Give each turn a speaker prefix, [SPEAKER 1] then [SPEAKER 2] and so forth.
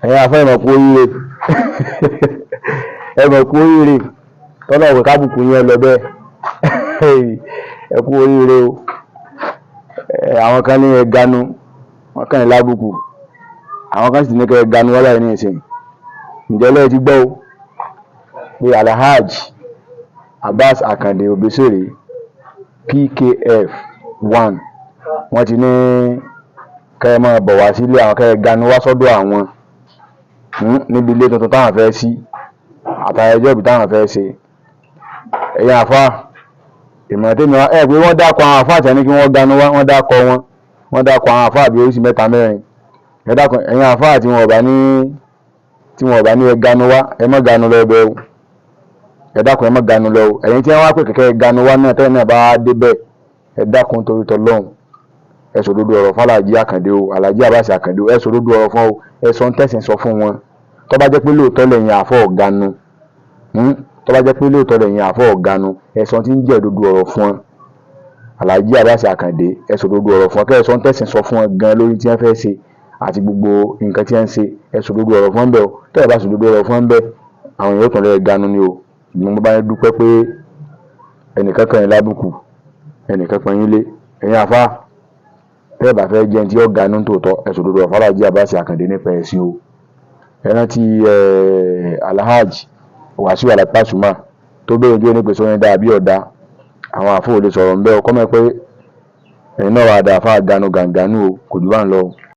[SPEAKER 1] ẹ̀yin afẹ́ ẹ̀mọ̀ kú oríire ẹ̀mọ̀ kú oríire tọ́lá òwe kábùkù yẹn lọ bẹ́ẹ̀ ẹ kú oríire o. Àwọn kan ní ẹ ganu wọn kàn ní lábùkù, àwọn kan sì ní kẹ́ ẹ ganu wọ́n láì ní ìsìn. Ǹjẹ́ lẹ́yìn ti gbọ́ o pé Alhaji Abbas Akande Obesere PKF 1 wọ́n ti ní kẹ́ ẹ máa bọ̀ wá sílé àwọn, kẹ́ ẹ ganu wá sọ́dọ̀ àwọn níbi ilé tuntun táwọn fẹ́ sí àtàwọn ẹjọ́ ìbí táwọn fẹ́ ṣe. Ẹ̀yin àfáà ìmọ̀ tèmi wá pé wọ́n dákọ̀ àwọn àfáà tẹ́ni kí wọ́n ganu wá, wọ́n dákọ̀ àwọn àfáà bíi oríṣi 3 4. Ẹ dákun ẹ̀yin àfáà tí wọn ò bá ní ẹ ganu wá, ẹ má ganu lọ bẹ́ẹ̀ o. Ẹ dákun ẹ má ganu lọ o. Ẹ̀yin tí wọ́n wá pé kẹ̀kẹ́ ganu wá náà tẹ́lẹ̀ náà bá débẹ̀, ẹ dákun torí tọlọ́hun ẹ sòdodo ọ̀rọ̀ fún Alhaji Akande o, Alhaji Abbas Akande o, ẹ sòdodo ọ̀rọ̀ fún o, ẹ sọ ń tẹ̀sìn sọ fún wọn. Tó bá jẹ́ pé lóòótọ́ lẹ́yìn àfọ́ ọ̀ganu, tó bá jẹ́ pé lóòótọ́ lẹ́yìn àfọ́ ọ̀ganu, ẹ sọ tí ń jẹ́ òdodo ọ̀rọ̀ fún wọn. Alhaji Abbas Akande ẹ sòdodo ọ̀rọ̀ fún wọn, kẹ́ ẹ sọ ń tẹ̀sìn sọ fún wọn gan lórí tí wọ́n fẹ́ ṣe àti gbogbo nǹkan tí wọ́n ń ṣe, ẹ sòdodo ọ̀rọ̀ fún bẹ́ẹ̀ o. Tẹ́ ẹ bá sòdodo ọ̀rọ̀ fún bẹ́ẹ̀, àwọn èèyàn ó tún lè ganu ni o. Mo bá yẹn dúpẹ́ pé ẹnìkan kan yín lábùkù, ẹnìkan kan yín lé. Ẹ̀yin àfáà tẹ́ ẹ bá fẹ́ jẹun tí ó ganu tòótọ́, ẹ sòdodo ọ̀rọ̀ fún Alhaji Abbas Akande nípa ẹ̀sìn o. Ẹ rántí Alhaji Wasiu Alabi Pasuma tó bẹ̀rẹ̀ ojú ẹni pèsè orin dáa bí ọ̀dá, àwọn àfọ ò lè sọ̀rọ̀ ń bẹ́ ọ kọ́mọ̀ pé ẹ̀yin náà wà dáa fáà ganu gàǹgànú o, kò jù bá ń lọ.